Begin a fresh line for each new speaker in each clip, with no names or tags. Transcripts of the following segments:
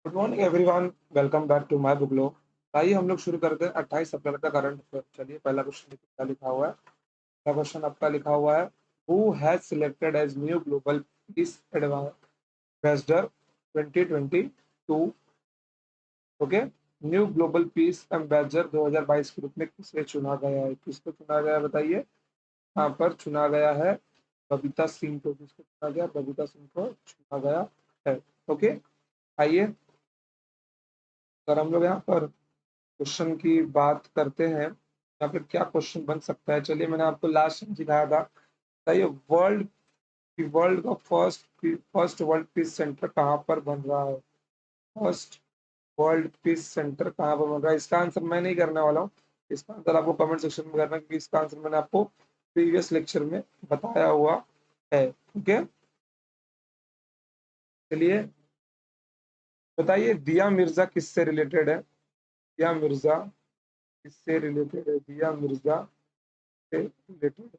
Good morning everyone. Welcome back to my book लो। आइए हम लोग शुरू करते हैं 28 अप्रैल का करंट अफेयर। चलिए पहला क्वेश्चन क्या लिखा हुआ है। पहला क्वेश्चन आपका लिखा हुआ है, who has selected as new global peace ambassador 2022। Okay, new global peace ambassador 2022 के रूप में किसे चुना गया है? किसको चुना गया है बताइए। यहाँ पर चुना गया है बबीता सिंह को। किसको चुना गया? बबीता सिंह को चुना गया है। ओके, आइए अगर हम लोग यहाँ पर क्वेश्चन की बात करते हैं, या फिर क्या क्वेश्चन बन सकता है। चलिए मैंने आपको लास्ट टाइम सिखाया था, बताइए वर्ल्ड वर्ल्ड का फर्स्ट वर्ल्ड पीस सेंटर कहाँ पर बन रहा है? फर्स्ट वर्ल्ड पीस सेंटर कहाँ पर बन रहा है? इसका आंसर मैं नहीं करने वाला हूँ, इसका आंसर आपको कमेंट सेक्शन में करना, क्योंकि इसका आंसर मैंने आपको प्रीवियस लेक्चर में बताया हुआ है। ओके, चलिए बताइए दिया मिर्जा किससे रिलेटेड है? दिया मिर्जा किससे रिलेटेड है? दिया मिर्जा से रिलेटेड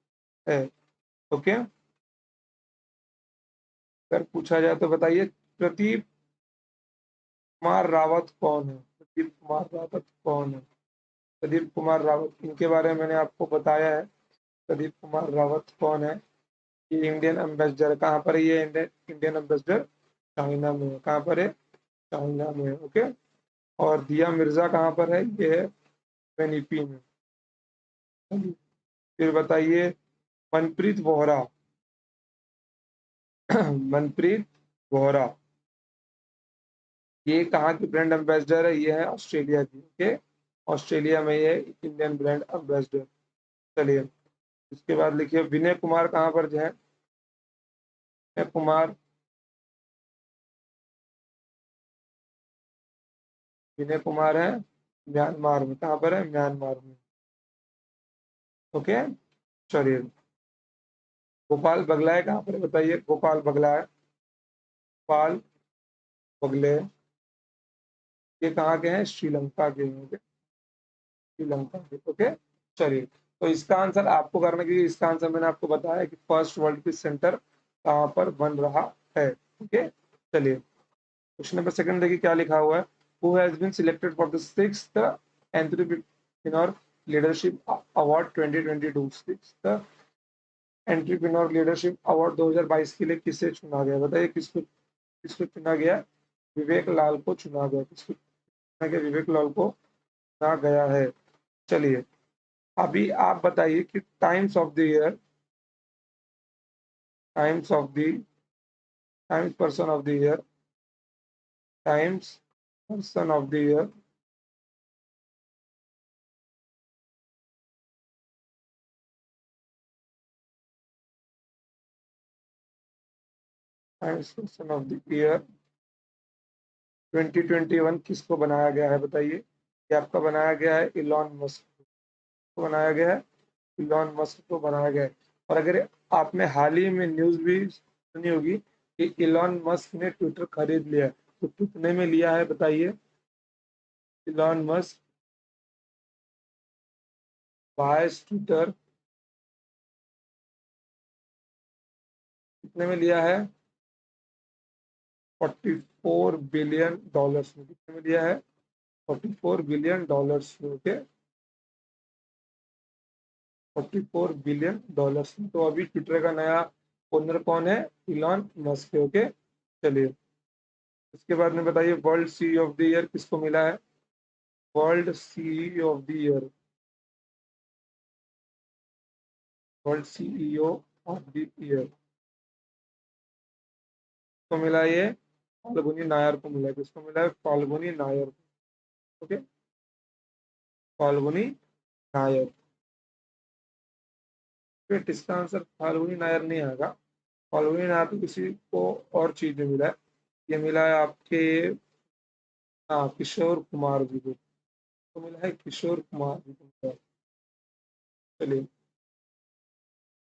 है। ओके, अगर पूछा जाए तो बताइए प्रदीप कुमार रावत कौन है? प्रदीप कुमार रावत कौन है? प्रदीप कुमार रावत, इनके बारे में मैंने आपको बताया है। प्रदीप कुमार रावत कौन है? ये इंडियन एम्बेसडर। कहाँ पर है ये इंडियन एम्बेसडर? चाइना में है। कहाँ पर है? चाइना में है। ओके, और दिया मिर्जा कहाँ पर है? ये है यूएनईपी में। फिर बताइए मनप्रीत वोहरा मनप्रीत वोहरा ये कहाँ की ब्रांड एम्बेसडर है? ये है ऑस्ट्रेलिया की। ओके, ऑस्ट्रेलिया में ये इंडियन ब्रांड एम्बेसडर। चलिए इसके बाद लिखिए विनय कुमार कहाँ पर जो है? विनय कुमार, विनय कुमार है म्यांमार में। कहाँ पर है? म्यांमार में। ओके, चलिए गोपाल बगलाय कहाँ पर है बताइए? गोपाल बगलाय, गोपाल बगले ये कहाँ के हैं? श्रीलंका के हैं। ओके, श्रीलंका के। ओके, चलिए तो इसका आंसर आपको करना, क्योंकि इसका आंसर मैंने आपको बताया कि फर्स्ट वर्ल्ड पीस सेंटर कहाँ पर बन रहा है। ओके, चलिए क्वेश्चन नंबर सेकंड देखिए क्या लिखा हुआ है। Who has been selected for the sixth entrepreneur leadership award 2022? Sixth entrepreneur leadership award 2022 के लिए किसे चुना गया? बताइए किसको किसको चुना गया? विवेक लाल को चुना गया। किसको चुना गया? विवेक लाल को चुना गया है। चलिए अभी आप बताइए कि times of the year, times of the times person of the year, times person of the year, times person of the year 2021 किसको बनाया गया है बताइए? ये आपका बनाया गया है इलॉन मस्क को बनाया गया है। इलॉन मस्क को बनाया गया है। और अगर आपने हाल ही में न्यूज भी सुनी होगी कि इलॉन मस्क ने ट्विटर खरीद लिया है, तो कितने में लिया है बताइए? इलॉन मस्क बायस ट्विटर कितने में लिया है? 44 बिलियन डॉलर्स में। कितने में लिया है? 44 बिलियन डॉलर्स में। ओके, 44 बिलियन डॉलर्स में। तो अभी ट्विटर का नया ओनर कौन है? इलॉन मस्क है। ओके, चलिए इसके बाद में बताइए world CEO of the year किसको मिला है? World CEO of the year, world CEO of the year को मिला है, ये फाल्गुनी नायर को मिला है। किसको मिला है? फाल्गुनी नायर को। ओके, फाल्गुनी नायर। फिर इसका आंसर फाल्गुनी नायर नहीं आएगा। फाल्गुनी नायर तो किसी को और चीज में मिला है। ये मिला है आपके, हाँ, किशोर कुमार जी को। तो मिला है किशोर कुमार जी को मिला है। चलिए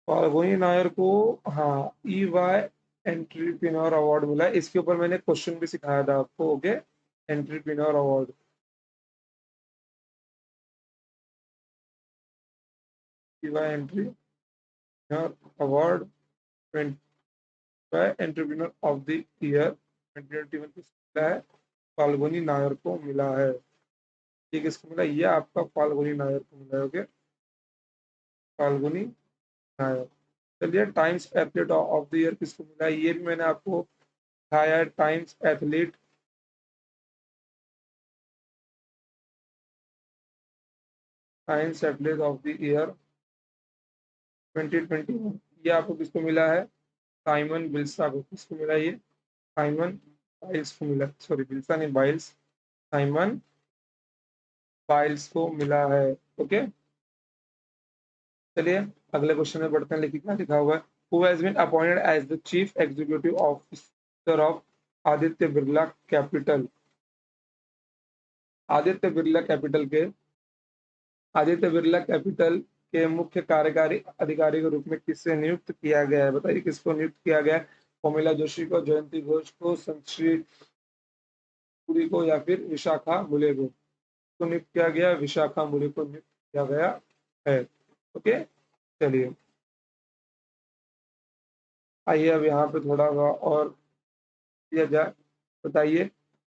फाल्गुनी नायर को, हाँ, ई वाई एंट्रप्रेन्योर अवार्ड मिला है। इसके ऊपर मैंने क्वेश्चन भी सिखाया था आपको। Okay, entrepreneur award, E Y entrepreneur award entrepreneur of the year 2021 किसको मिला है? फाल्गुनी नायर को मिला है। ये किसको मिला? ये आपका फाल्गुनी नायर को मिला है। ओके, फाल्गुनी नायर। चलिए, times athlete of the year किसको मिला है? ये भी मैंने आपको दिखाया है। Times athlete, times athlete of the year 2021, ये आपको किसको मिला है? साइमन बिल्सा को। किसको मिला ये? साइमन बाइल्स को मिला, सॉरी बिल्सा नहीं, बाइल्स। साइमन बाइल्स को मिला है। ओके, चलिए अगले क्वेश्चन में बढ़ते हैं। लिखिए क्या लिखा हुआ है। Who has been appointed as the chief executive officer of Aditya Birla Capital? Aditya Birla Capital के आदित्य बिरला कैपिटल के मुख्य कार्यकारी अधिकारी के रूप में किससे नियुक्त किया गया है? बताइए किसको नियुक्त किया गया है? कोमिला जोशी को, जयंती घोष को, संश्री पुरी को, या फिर विशाखा मुले को नियुक्त किया गया? विशाखा मुले को नियुक्त किया गया है। ओके, चलिए आइए अब यहाँ पे थोड़ा और दिया जाए। बताइए,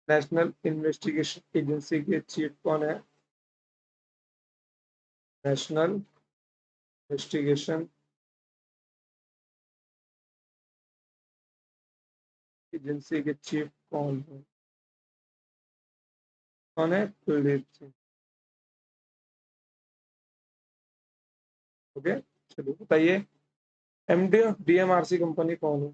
नेशनल इन्वेस्टिगेशन एजेंसी के चीफ कौन है? नेशनल इन्वेस्टिगेशन एजेंसी के चीफ कौन है? कौन है? कुलदीप सिंह। ओके, चलिए बताइए, एमडी ऑफ डीएमआरसी कंपनी कौन है?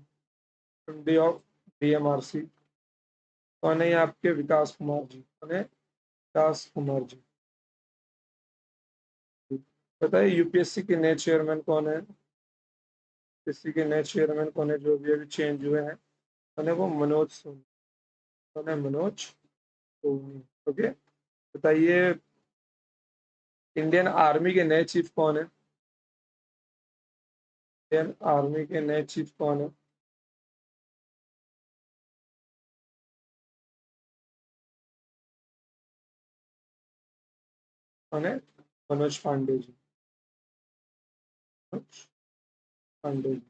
एमडी ऑफ डीएमआरसी कौन है? ये आपके विकास कुमार जी। कौन है? विकास कुमार जी। बताइए, यूपीएससी के नए चेयरमैन कौन है? यूपीएससी के नए चेयरमैन कौन है जो अभी अभी चेंज हुए हैं? कौन है वो? मनोज सोनी। कौन है? मनोज सोनी। ओके, बताइए, इंडियन आर्मी के नए चीफ कौन है? इंडियन आर्मी के नए चीफ कौन है? कौन है? मनोज पांडे जी। मनोज पांडे जी।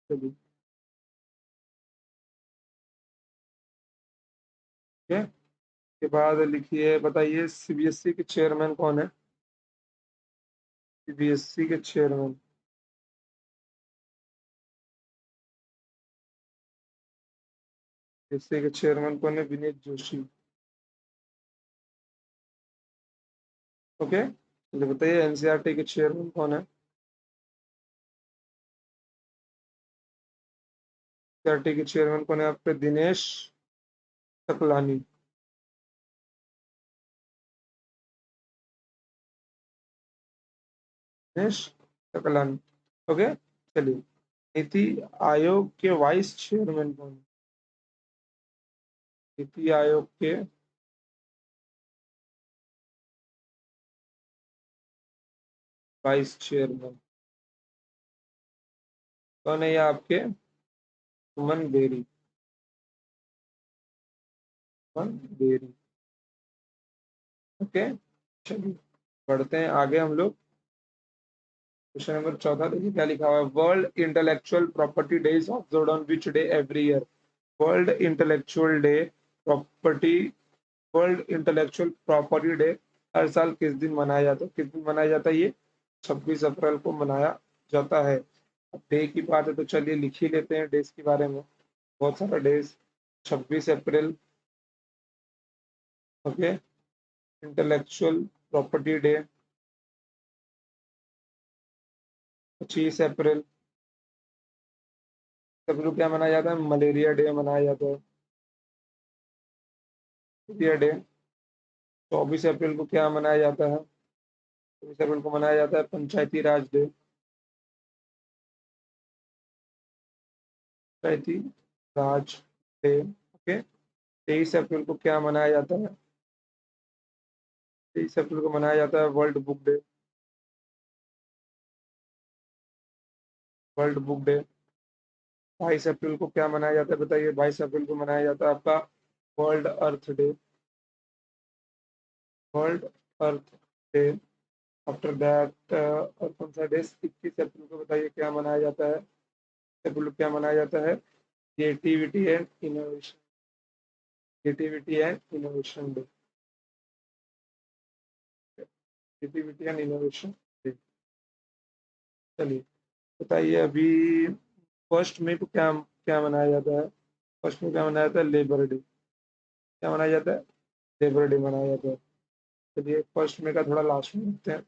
चलिए, ठीक है। के बाद लिखिए, बताइए सीबीएसई के चेयरमैन कौन है? सीबीएसई के चेयरमैन, सीबीएसई के चेयरमैन कौन है? विनीत जोशी। ओके, चलिए बताइए, एनसीईआरटी के चेयरमैन कौन है? एनसीईआरटी के चेयरमैन कौन है आपके? दिनेश सकलानी। दिनेश सकलानी। ओके, चलिए, नीति आयोग के वाइस चेयरमैन कौन है? नीति आयोग के वाइस चेयरमैन कौन है? ये आपके सुमन बेरी। सुमन बेरी। ओके, चलिए बढ़ते हैं आगे हम लोग। क्वेश्चन नंबर 14 देखिए क्या लिखा हुआ है। World intellectual property day is observed on which day every year? World intellectual day property world intellectual property day हर साल किस दिन मनाया जाता है? किस दिन मनाया जाता है ये? 26 अप्रैल को मनाया जाता है। अब डे की बात है तो चलिए लिख ही लेते हैं डेज के बारे में। बहुत सारा डेज। 26 अप्रैल। ओके, इंटेलेक्चुअल प्रॉपर्टी डे 25 अप्रैल। सभी लोग क्या मनाया जाता है? मलेरिया डे मनाया जाता है। Malaria day. 24 अप्रैल को क्या मनाया जाता है? 24 अप्रैल को मनाया जाता है पंचायती राज डे। पंचायती राज डे। ओके, 23 अप्रैल को क्या मनाया जाता है? 23 अप्रैल को मनाया जाता है world book day. World book day. 22 अप्रैल को क्या मनाया जाता है? बताइए, 22 अप्रैल को मनाया जाता है आपका world earth day. World earth day. After that और कौन सा डे? 21 अप्रैल को बताइए क्या मनाया जाता है? क्या मनाया जाता है? Creativity and innovation, creativity and innovation day, creativity and innovation day. चलिए बताइए अभी 1 मई को क्या क्या मनाया जाता है? 1 मई क्या मनाया जाता है? Labour day. क्या मनाया जाता है? लेबर डे मनाया जाता है। चलिए 1 मई का थोड़ा लास्ट में लिखते हैं,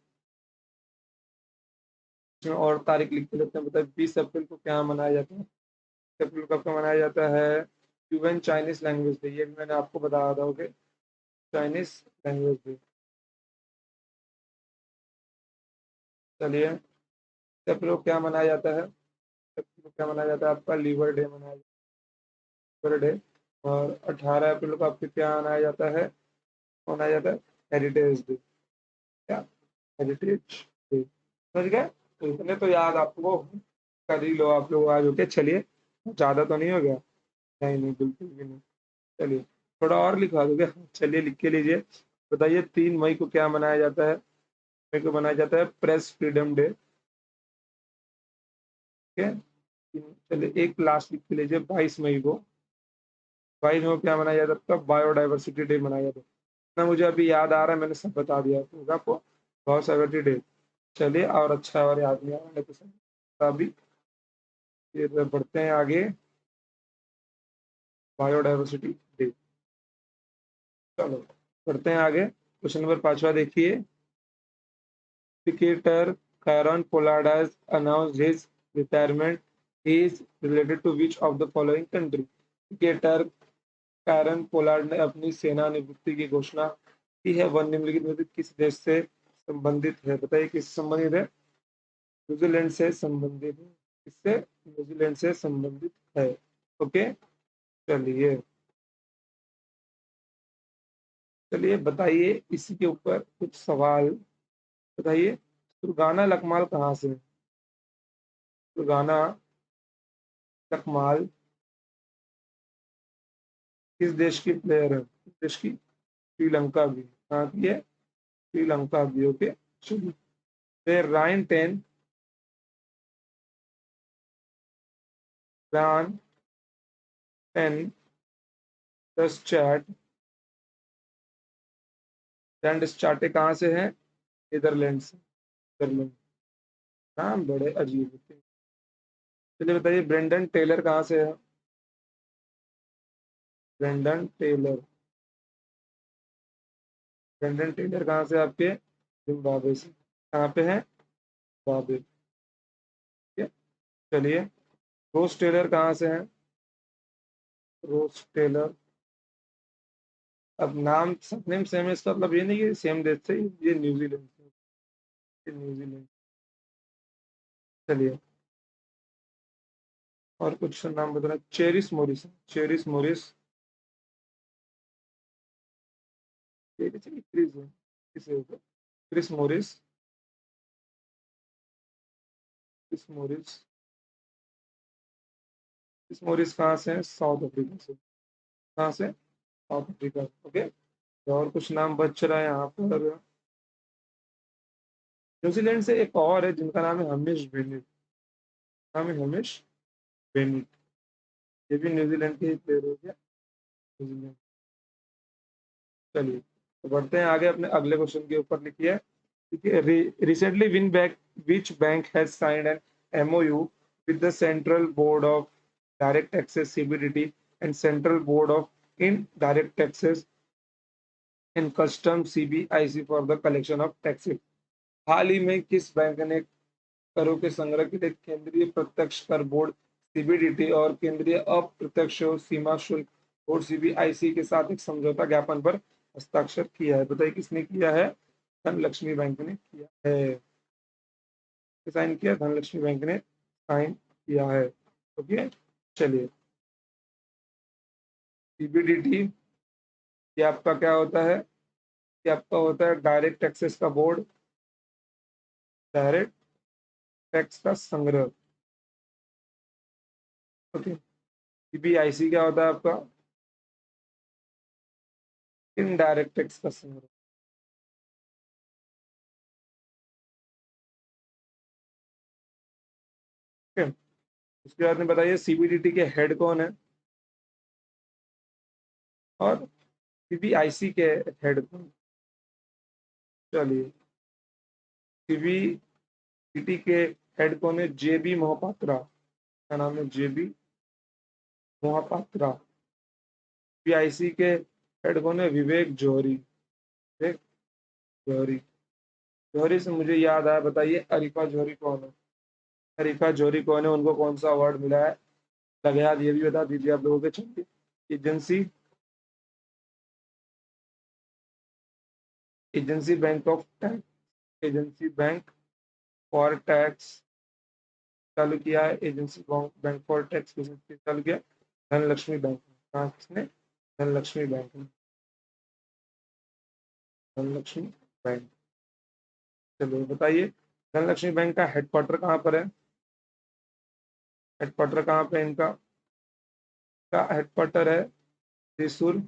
इसमें और तारीख लिख के लेते हैं। बताइए 20 अप्रैल को क्या मनाया जाता है? 20 अप्रैल को आपका मनाया जाता है ह्यूमन चाइनीज लैंग्वेज डे। ये भी मैंने आपको बताया था, ओके, चाइनीज लैंग्वेज डे। चलिए 20 अप्रैल को क्या मनाया जाता है? 20 अप्रैल को क्या मनाया जाता है? आपका लीवर डे मनाया जाता है, लीवर डे। और 18 अप्रैल को आपके क्या मनाया जाता है? मनाया जाता है हेरिटेज डे। क्या? हेरिटेज डे, समझ गए? तो इतने तो याद आपको कर ही लो आप लोग आज, ओके। चलिए ज़्यादा तो नहीं हो गया? नहीं नहीं, बिल्कुल भी नहीं। चलिए थोड़ा और लिखवा दोगे? चलिए लिख के लीजिए। बताइए 3 मई को क्या मनाया जाता है? मई को मनाया जाता है प्रेस फ्रीडम डे, ठीक है। चलिए एक लास्ट लिख के लीजिए 22 मई को। 22 मई को क्या मनाया जाता है? बायोडाइवर्सिटी डे मनाया जाता है ना। मुझे अभी याद आ रहा है, मैंने सब बता दिया होगा आपको। Biodiversity day. चलिए और अच्छा और याद नहीं आ रहा है तो सब अभी। फिर बढ़ते हैं आगे, बायोडाइवर्सिटी डे। चलो बढ़ते हैं आगे। क्वेश्चन नंबर 5वां देखिए। Cricketer Kieron Pollard has announced his retirement. He is related to which of the following country? Cricketer Kieron Pollard ने अपनी सेवानिवृत्ति की घोषणा की है। वह निम्नलिखित में से किस देश से संबंधित है? बताइए किससे संबंधित है? न्यूजीलैंड से संबंधित है। किससे? न्यूजीलैंड से संबंधित है, ओके। चलिए चलिए बताइए इसी के ऊपर कुछ सवाल। बताइए सुरगाना लकमाल कहाँ से है? सुरगाना लकमाल किस देश की प्लेयर है? किस देश की? श्रीलंका की। कहाँ की है? श्रीलंका की, ओके। चलिए फिर रायन रैन टेन दस चैट रैंड स्टार्टे कहाँ से है? नीदरलैंड से, नीदरलैंड। नाम बड़े अजीब होते हैं। चलिए बताइए ब्रेंडन टेलर कहाँ से है? ब्रेंडन टेलर, ब्रेंडन टेलर कहाँ से? आपके जिम्बाब्वे से। कहाँ पे है? जिम्बाब्वे, ठीक है। चलिए रोज टेलर कहाँ से है? रोज टेलर, अब नाम सरनेम सेम है, इसका मतलब ये नहीं कि सेम देश से। ये न्यूजीलैंड से, ये न्यूजीलैंड। चलिए और कुछ नाम बताना। Cheris Morris, Cheris Morris, Cheris है कि क्रिस है? किस है ऊपर? Chris Morris, Chris Morris, Chris Morris कहाँ से है? साउथ अफ्रीका से। कहाँ से? South Africa, okay. और कुछ नाम बच रहा है यहाँ पर। न्यूजीलैंड से एक और है जिनका नाम है हमिश बेनिट। नाम है हमिश बेनिट। ये भी न्यूजीलैंड के ही प्लेयर हो गया, न्यूजीलैंड। चलिए तो बढ़ते हैं आगे अपने अगले क्वेश्चन के ऊपर। लिखिए ठीक है। Recently win bank which bank has signed an MOU with the central board of direct taxes CBDT and central board of indirect taxes in custom CBIC for the collection of taxes. हाल ही में किस bank ने करों के संग्रह के लिए केंद्रीय प्रत्यक्ष कर बोर्ड सीबीडीटी और केंद्रीय अप्रत्यक्ष सीमा शुल्क बोर्ड सीबीआईसी के साथ एक समझौता ज्ञापन पर हस्ताक्षर किया है? बताइए किसने किया है? धनलक्ष्मी बैंक ने किया है। साइन किया, धनलक्ष्मी बैंक ने साइन किया है, ओके। चलिए सीबीडीटी, ये आपका क्या होता है? ये आपका होता है डायरेक्ट टैक्सेस का बोर्ड, डायरेक्ट टैक्स का संग्रह, ओके। सीबीआईसी क्या होता है आपका? इनडायरेक्ट टैक्स का संग्रह, ओके। उसके बाद में बताइए सीबीडीटी के हेड कौन है और सीबीआईसी के हेड कौन है? चलिए, सीबीडीटी के हेड कौन है? जेबी मोहपात्रा। क्या नाम है? जेबी मोहपात्रा। सीबीआईसी के हेड कौन है? विवेक जौहरी। विवेक जौहरी। जौहरी से मुझे याद आया, बताइए अरिफा जौहरी कौन है? अरिफा जौहरी कौन है? उनको कौन सा अवार्ड मिला है? लगे याद, ये भी बता दीजिए आप लोगों के। चलिए, agency agency bank of tax, agency bank for tax चालू किया है। एजेंसी बैंक फॉर टैक्स किसने चालू किया? धनलक्ष्मी बैंक ने। कहाँ? किसने? धनलक्ष्मी बैंक ने। धनलक्ष्मी बैंक। चलो बताइए, धनलक्ष्मी बैंक का हेडक्वार्टर कहाँ पर है? हेडक्वार्टर कहाँ पे है इनका? का हेडक्वार्टर है त्रिशूर,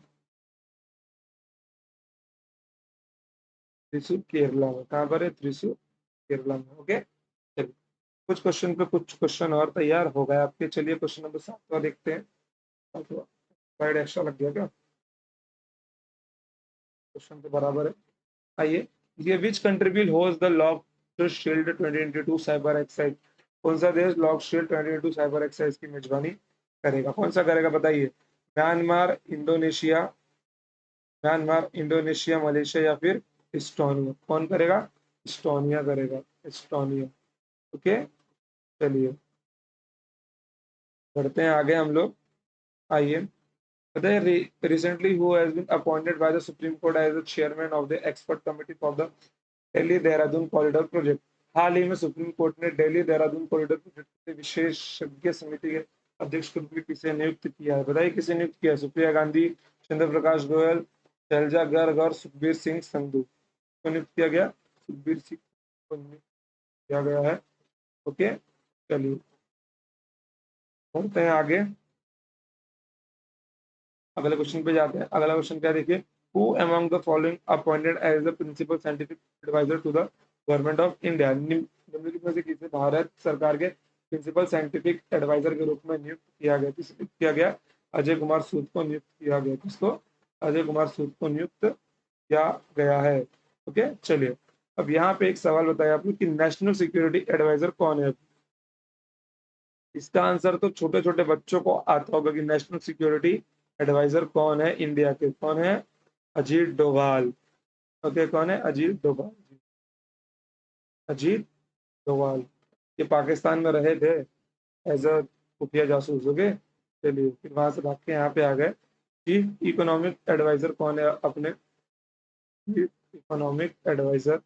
त्रिशूर केरला में। कहाँ पर है? त्रिशूर केरला में। ओके, चलिए, कुछ क्वेश्चन पे कुछ क्वेश्चन और तैयार हो गए आपके। चलिए क्वेश्चन नंबर 7 देखते हैं। स्लाइड एक्स्ट्रा लग गया क्या? क्वेश्चन तो बराबर है। आइए, ये which country will host the lock shield 2022 cyber excise? कौन सा देश लॉक शील्ड 2022 साइबर एक्साइज की मेजबानी करेगा? कौन सा करेगा बताइए? Myanmar, Indonesia, Myanmar, Indonesia, Malaysia या फिर इस्टोनिया? कौन करेगा? इस्टोनिया करेगा। इस्टोनिया। ओके, चलिए बढ़ते हैं आगे हम लोग। आइए, बताइए recently who has been appointed by the Supreme Court as the chairman of the expert committee for the Delhi Dehradun corridor project? हाल ही में सुप्रीम कोर्ट ने दिल्ली देहरादून कॉरिडोर प्रोजेक्ट के विशेषज्ञ समिति के अध्यक्ष के रूप में किसे नियुक्त किया है? बताइए किसे नियुक्त किया है? सुप्रिया गांधी, चंद्र प्रकाश गोयल, शैलजा गर्ग और सुखबीर सिंह संधू को नियुक्त किया गया। सुखबीर सिंह को नियुक्त किया गया है। ओके, चलिए बढ़ते हैं आगे। अगले क्वेश्चन पे जाते हैं। अगला क्वेश्चन क्या देखिए, who among the following appointed as the principal scientific adviser to the government of India? निम्नलिखित में से किसे भारत सरकार के प्रिंसिपल साइंटिफिक एडवाइजर के रूप में नियुक्त किया गया? किसे नियुक्त किया गया? अजय कुमार सूद को नियुक्त किया गया। किसको? अजय कुमार सूद को नियुक्त किया गया है। ओके, चलिए अब यहाँ पे एक सवाल बताया आपने कि नेशनल सिक्योरिटी एडवाइजर कौन है? इसका आंसर तो छोटे छोटे बच्चों को आता होगा कि नेशनल सिक्योरिटी एडवाइजर कौन है इंडिया के? कौन है? अजीत डोभाल। ओके, कौन है? अजीत डोभाल। अजीत डोभाल। ये पाकिस्तान में रहे थे एज अ खुफिया जासूस। ओके, चलिए फिर वहां से भाग के यहाँ पे आ गए। चीफ इकोनॉमिक एडवाइजर कौन है अपने? चीफ इकोनॉमिक एडवाइजर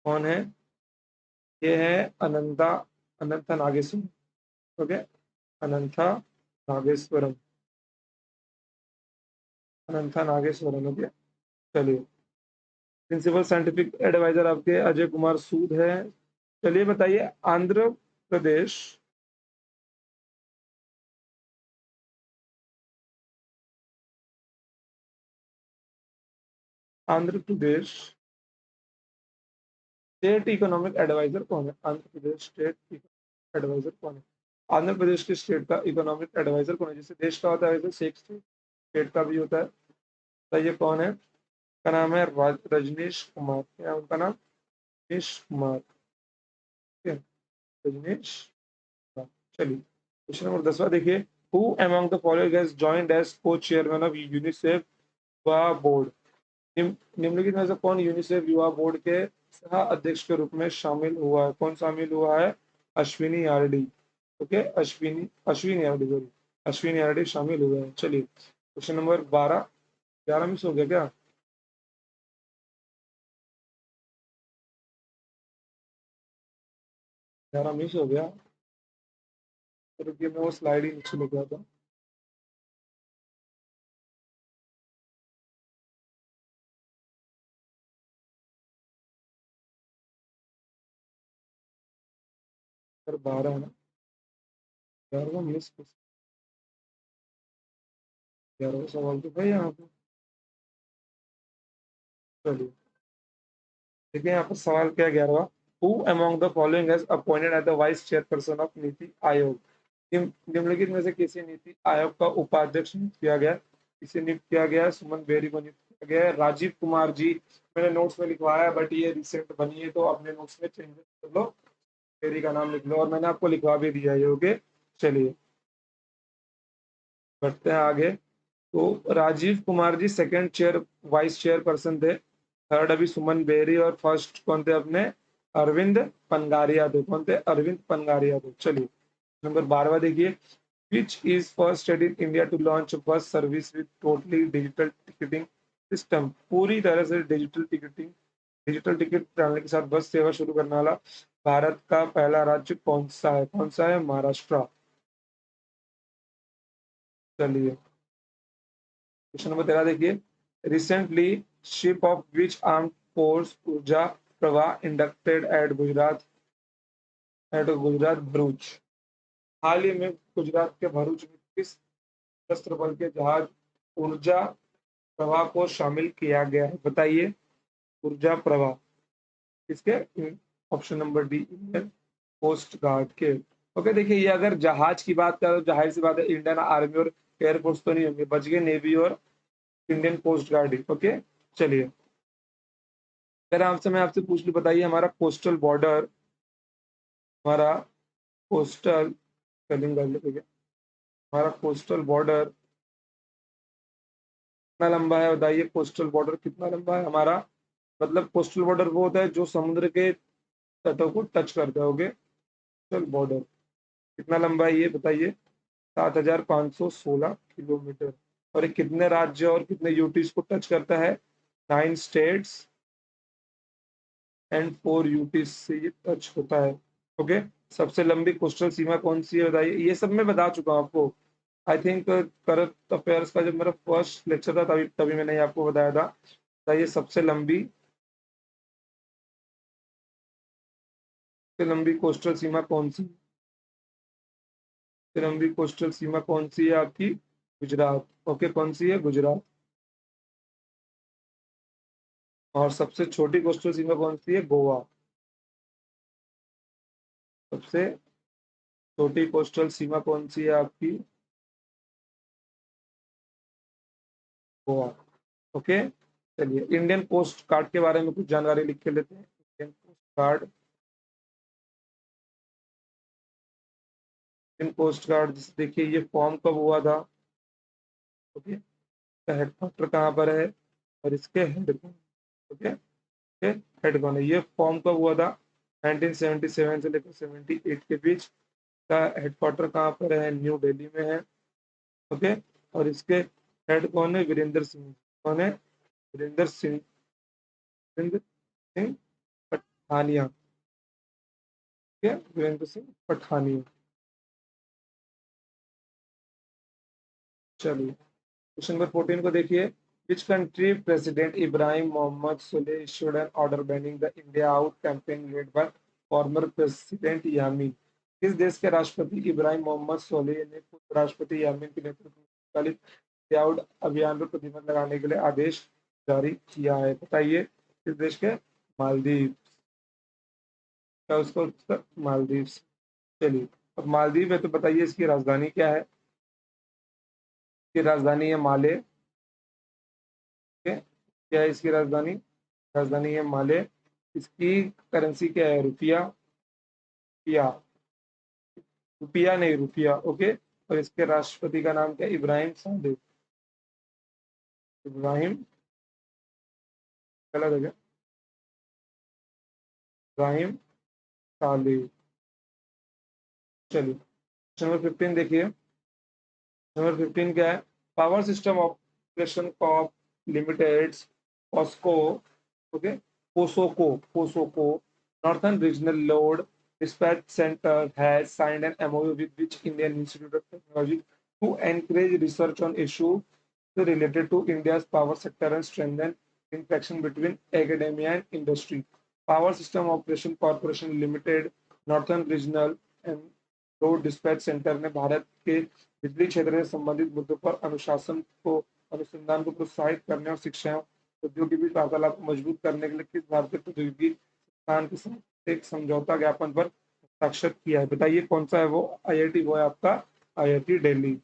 कौन है? ये है अनंता, अनंता नागेश्वरम। ओके, अनंता नागेश्वरम, अनंता नागेश्वरम। ओके, चलिए प्रिंसिपल साइंटिफिक एडवाइजर आपके अजय कुमार सूद है। चलिए बताइए, Andhra Pradesh, Andhra Pradesh state economic adviser कौन है? Andhra Pradesh state economic adviser कौन है? आंध्र प्रदेश के स्टेट का इकोनॉमिक एडवाइजर कौन है? जैसे देश का होता है वैसे शेख स्टेट का भी होता है। बताइए कौन है? का नाम है रजनीश कुमार। क्या है उनका नाम? रजनीश कुमार। ठीक है, रजनीश कुमार। चलिए क्वेश्चन नंबर 10 देखिए, who among the following has joined as को chairman of UNICEF YuWaah board? निम्नलिखित में से कौन यूनिसेफ युवा बोर्ड के सह अध्यक्ष के रूप में शामिल हुआ है? कौन शामिल हुआ है? Ashwini RD. Okay, Ashwini, Ashwini RD, sorry, Ashwini RD शामिल हुए हैं। चलिए क्वेश्चन नंबर 12, 11 मिस हो गया क्या? 11 मिस हो गया तो रुकिए, मैं वो स्लाइड ही नीचे लेके आता हूँ। सर 12 है ना? 11वां मिस, 11वां सवाल तो है यहाँ पे। चलिए देखिए यहाँ पर सवाल क्या है 11वां। Who among the following has appointed as the vice chairperson of NITI Aayog? निम्नलिखित में से किसी नीति आयोग का उपाध्यक्ष नियुक्त किया गया? इसे नियुक्त किया गया सुमन बेरी को नियुक्त किया गया है। राजीव कुमार जी मैंने नोट्स में लिखवाया है, बट ये रिसेंट बनी है तो अपने नोट्स में चेंजेस कर लो, बेरी का नाम लिख लो, और मैंने आपको लिखवा भी दिया है। ओके, चलिए बढ़ते हैं आगे। तो Rajiv Kumar ji second vice chair person थे। थर्ड अभी सुमन बेरी, और फर्स्ट कौन थे अपने? अरविंद पनगारिया थे। कौन थे? अरविंद पनगारिया थे। चलिए नंबर 12वां देखिए। Which is first state in India to launch a bus service with totally digital ticketing system? पूरी तरह से डिजिटल टिकट डालने के साथ बस सेवा शुरू करने वाला भारत का पहला राज्य कौन सा है? कौन सा है? महाराष्ट्र। चलिए क्वेश्चन नंबर 13 देखिए। Recently ship of which arm force ऊर्जा प्रवाह इंडक्टेड एट गुजरात भरूच। हाल ही में गुजरात के भरूच में किस सशस्त्र बल के जहाज ऊर्जा प्रवाह को शामिल किया गया है? बताइए। ऊर्जा प्रवाह किसके? Option number D, Indian coast guard के। ओके देखिए, ये अगर जहाज की बात करें तो जाहिर सी बात है इंडियन आर्मी और एयरफोर्स तो नहीं होंगे, बच गए नेवी और इंडियन कोस्ट गार्ड ही। ओके चलिए, अगर आपसे मैं आपसे पूछ लूं, बताइए हमारा कोस्टल बॉर्डर, हमारा कोस्टल स्पेलिंग कर लेते हैं, हमारा कोस्टल बॉर्डर कितना लंबा है? बताइए कोस्टल बॉर्डर कितना लंबा है हमारा? मतलब कोस्टल बॉर्डर वो होता है जो समुद्र के तटों को टच करता है। ओके, कोस्टल बॉर्डर कितना लंबा है ये बताइए? 7,516 किलोमीटर। और ये कितने राज्य और कितने यूटीज को टच करता है? 9 स्टेट्स एंड 4 यूटीज से ये टच होता है। ओके, सबसे लंबी कोस्टल सीमा कौन सी है बताइए? ये सब मैं बता चुका हूँ आपको। आई थिंक करंट अफेयर्स का जब मेरा फर्स्ट लेक्चर था तभी तभी मैंने आपको बताया था। बताइए सबसे लंबी कोस्टल सीमा कौन सी? सबसे लंबी कोस्टल सीमा कौन सी है आपकी? गुजरात। ओके, कौन सी है? गुजरात। और सबसे छोटी कोस्टल सीमा कौन सी है? गोवा। सबसे छोटी कोस्टल सीमा कौन सी है आपकी? गोवा। ओके चलिए, इंडियन कोस्ट गार्ड के बारे में कुछ जानकारी लिख के लेते हैं। Indian coast guard, Indian coast guard जिसे देखिए ये फॉर्म कब हुआ था? ओके, हेडक्वार्टर कहाँ पर है और इसके हेड कौन? ओके, हेड कौन है? ये फॉर्म कब हुआ था? 1977 से लेकर 78 के बीच का। हेडक्वार्टर कहाँ पर है? न्यू दिल्ली में है। ओके, और इसके हेड कौन है? वीरेंद्र सिंह। कौन है? वीरेंद्र सिंह, वीरेंद्र सिंह पठानिया। ठीक है, वीरेंद्र सिंह पठानिया। चलिए क्वेश्चन नंबर 14 को देखिए। Which country president Ibrahim Mohamed Solih issued an order banning the India out campaign led by former president Yameen? किस देश के राष्ट्रपति इब्राहिम मोहम्मद सोलेह ने पूर्व राष्ट्रपति यामीन के नेतृत्व में संचालित इंडिया आउट अभियान पर प्रतिबंध लगाने के लिए आदेश जारी किया है? बताइए किस देश के? मालदीव। क्या उसका उत्तर? मालदीव। चलिए, अब मालदीव है तो बताइए इसकी राजधानी क्या है? इसकी राजधानी है माले। क्या है इसकी राजधानी? राजधानी है माले। इसकी करेंसी क्या है? रुपया। रुपया, रुपया नहीं रुपया। ओके, और इसके राष्ट्रपति का नाम क्या है? इब्राहिम सालेह। इब्राहिम, गलत है क्या? इब्राहिम सालेह। चलिए नंबर 15 देखिए। नंबर 15 क्या है? Power system operation corp limited, POSOCO, okay, POSOCO northern regional load dispatch center has signed an MOU with which Indian Institute of Technology to encourage research on issues related to India's power sector and strengthen interaction between academia and industry. Power System Operation Corporation Limited, Northern Regional and road dispatch centre ने भारत के बिजली क्षेत्र से संबंधित मुद्दों पर अनुसंधान को प्रोत्साहित करने और शिक्षा उद्योग के बीच वार्तालाप को मजबूत करने के लिए किस भारतीय प्रौद्योगिकी संस्थान के साथ एक समझौता ज्ञापन पर हस्ताक्षर किया है। बताइए कौन सा है वो आईआईटी? वो है आपका आईआईटी दिल्ली।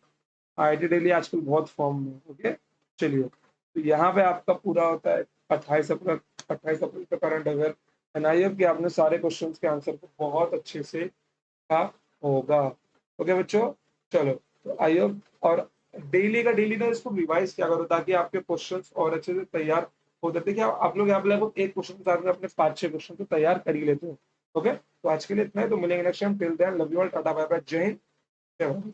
आईआईटी दिल्ली आजकल बहुत फॉर्म में। ओके, चलिए, तो यहाँ पे आपका पूरा होता है 28 अप्रैल का current affair. And I hope कि आपने सारे क्वेश्चंस के आंसर को बहुत अच्छे से लिखा होगा। ओके बच्चों, चलो, तो आई होप, और डेली ना इसको रिवाइज क्या करो ताकि आपके क्वेश्चंस और अच्छे से तैयार हो जाते। क्या आप लोग यहाँ पे लगभग एक क्वेश्चन के साथ में अपने 5-6 क्वेश्चन तो तैयार कर ही लेते हो। ओके, तो आज के लिए इतना है, तो मिलेंगे next time. Till then, love you all, tata bye bye, जय हिंद, जय भारत।